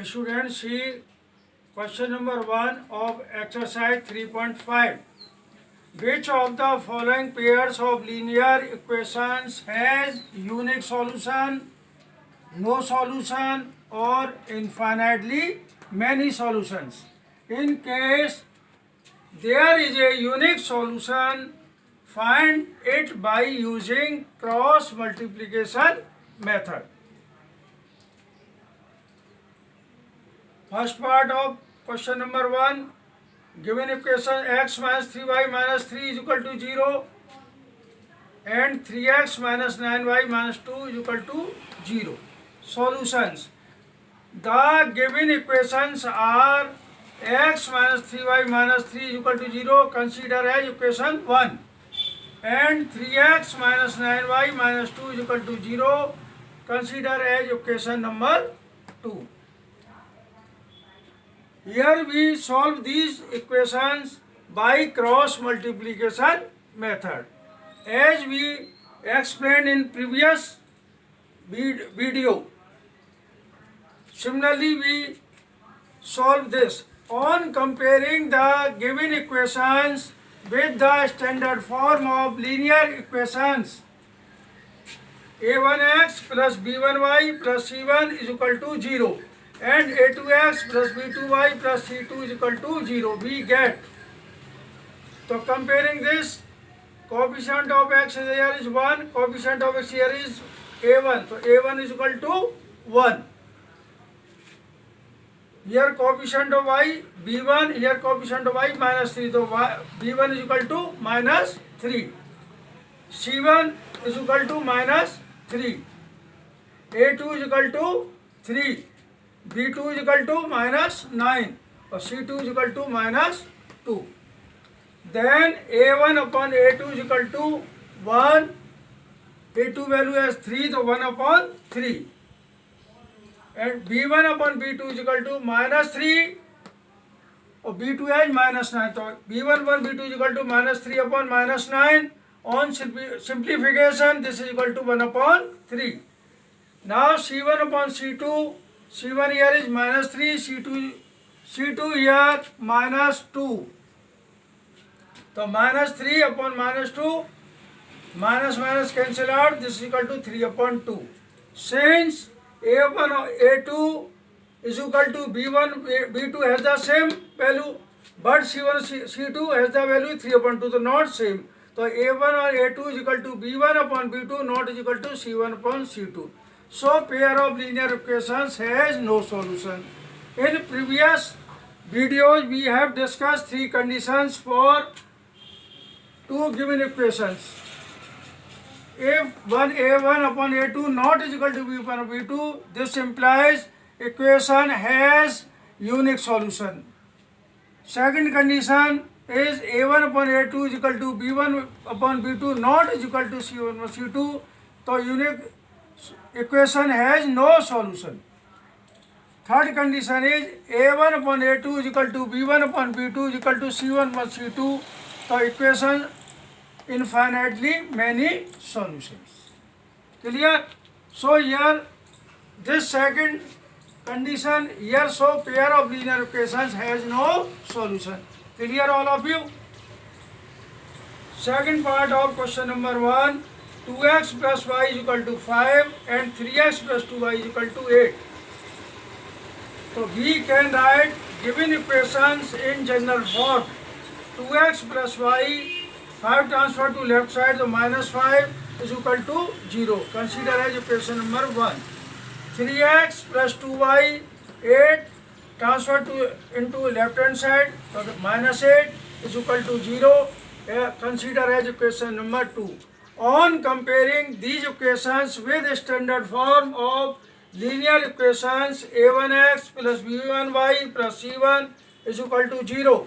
Students, see question number 1 of exercise 3.5. Which of the following pairs of linear equations has unique solution, no solution, or infinitely many solutions? In case there is a unique solution, find it by using cross multiplication method. First part of question number 1, given equation x minus 3y minus 3 is equal to 0 and 3x minus 9y minus 2 is equal to 0. Solutions. The given equations are x minus 3y minus 3 is equal to 0, consider as equation 1, and 3x minus 9y minus 2 is equal to 0, consider as equation number 2. Here we solve these equations by cross multiplication method. As we explained in previous video, similarly we solve this on comparing the given equations with the standard form of linear equations. a1x plus b1y plus c1 is equal to 0 and a2x plus b2y plus c2 is equal to 0. We get, so comparing this, coefficient of x here is 1, coefficient of x here is a1, so a1 is equal to 1. Here coefficient of y b1, here coefficient of y minus 3, so b1 is equal to minus 3, c1 is equal to minus 3, a2 is equal to 3, b2 is equal to minus 9, or c2 is equal to minus 2. Then a1 upon a2 is equal to 1, a2 value as 3, so 1 upon 3. And b1 upon b2 is equal to minus 3, or b2 as minus 9. So b1 upon b2 is equal to minus 3 upon minus 9. On simplification, this is equal to 1 upon 3. Now c1 upon c2, c1 here is minus 3, c2 here minus 2. So minus 3 upon minus 2, minus minus cancel out, this is equal to 3 upon 2. Since a upon a2 is equal to b1, b2 has the same value, but c1, c2 has the value 3 upon 2, so not same. So a1 or a2 is equal to b1 upon b2, not is equal to c1 upon c2. So pair of linear equations has no solution. In previous videos we have discussed three conditions for two given equations. If a1 upon a2 not is equal to b upon b2, this implies equation has unique solution. Second condition is a1 upon a2 is equal to b1 upon b2 not is equal to c1 upon c2, so unique equation has no solution. Third condition is a1 upon a2 is equal to b1 upon b2 is equal to c1 upon c2, so equation infinitely many solutions. Clear? So here this second condition here, so pair of linear equations has no solution. Clear all of you? Second part of question number 1, 2x plus y is equal to 5 and 3x plus 2y is equal to 8. So we can write given equations in general form. 2x plus y, 5 transferred to left side, so minus 5 is equal to 0. Consider as equation number 1. 3x plus 2y, 8 transferred into left hand side, so minus 8 is equal to 0. Consider as equation number 2. On comparing these equations with standard form of linear equations, a1x plus b1y plus c1 is equal to 0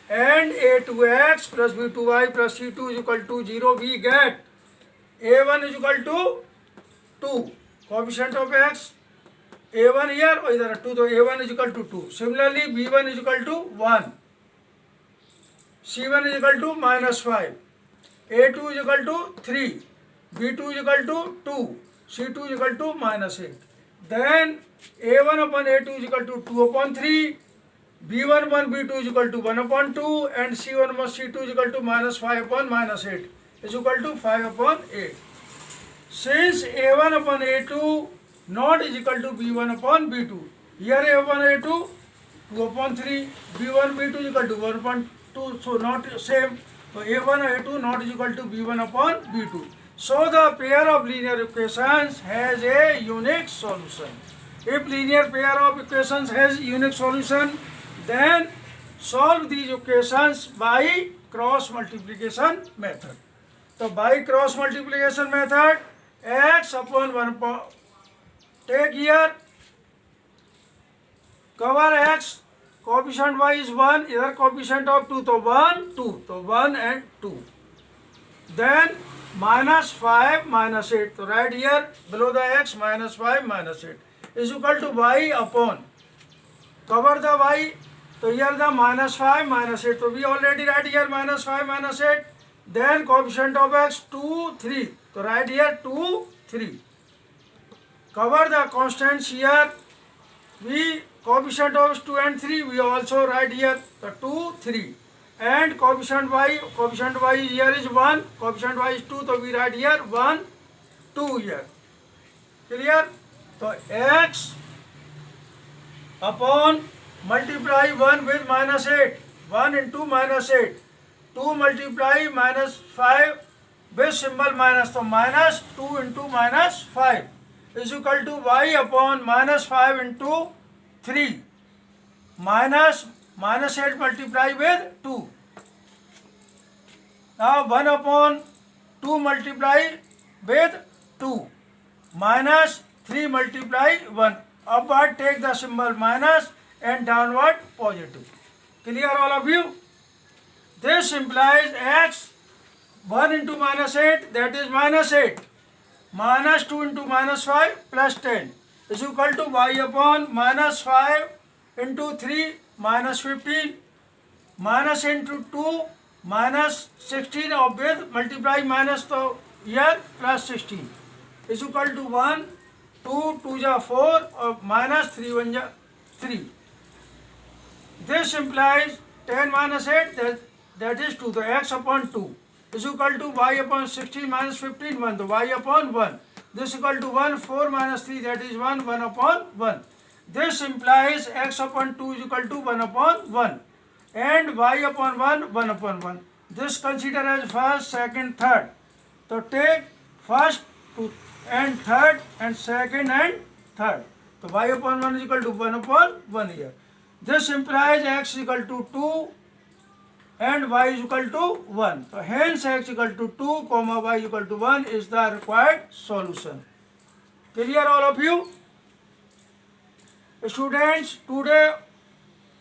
and a2x plus b2y plus c2 is equal to 0, we get a1 is equal to 2, coefficient of x a1 here or either 2, so a1 is equal to 2. Similarly b1 is equal to 1, c1 is equal to minus 5, a2 is equal to 3, b2 is equal to 2, c2 is equal to minus 8. then a1 upon a2 is equal to 2 upon 3, b1 upon b2 is equal to 1 upon 2, and c1 upon c2 is equal to minus 5 upon minus 8 is equal to 5 upon 8. Since a1 upon a2 not is equal to b1 upon b2, here a upon a2 2 upon 3, b1 b2 is equal to 1 upon 2, so not same. So a1 a2 not is equal to b1 upon b2. So the pair of linear equations has a unique solution. If linear pair of equations has unique solution, then solve these equations by cross multiplication method. So by cross multiplication method, x upon 1 take here, cover x, coefficient y is 1, here coefficient of 2, so 1, 2, so 1 and 2. Then minus 5 minus 8, so right here below the x minus 5 minus 8 is equal to y upon, cover the y, so here the minus 5 minus 8, so we already write here minus 5 minus 8, then coefficient of x 2, 3, so right here 2, 3. Cover the constants here, we coefficient of 2 and 3 we also write here, the 2, 3. And coefficient y here is 1, coefficient y is 2, so we write here 1, 2 here. Clear? So x upon multiply 1 with minus 8, 1 into minus 8, 2 multiply minus 5 with symbol minus, so minus 2 into minus 5 is equal to y upon minus 5 into 3 minus 8 multiply with 2. Now 1 upon 2 multiply with 2 minus 3 multiply 1. Upward take the symbol minus and downward positive. Clear all of you? This implies x 1 into minus 8, that is minus 8, minus 2 into minus 5 plus 10 is equal to y upon minus 5 into 3 minus 15 minus into 2 minus 16 of with multiply minus to here plus 16 is equal to 1, 2, 2 ja 4 or minus 3, 1 ja 3. This implies 10 minus 8, that is 2, the x upon 2 is equal to y upon 16 minus 15, 1, the y upon 1. This is equal to 1, 4 minus 3, that is 1, 1 upon 1. This implies x upon 2 is equal to 1 upon 1 and y upon 1, 1 upon 1. This consider as first, second, third. So take first and third and second and third. So y upon 1 is equal to 1 upon 1 here. This implies x is equal to 2 and y is equal to 1. So hence x equal to 2, comma y equal to 1 is the required solution. Clear all of you? Students, today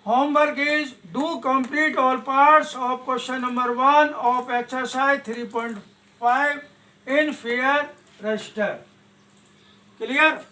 homework is do complete all parts of question number 1 of exercise 3.5 in fair register. Clear?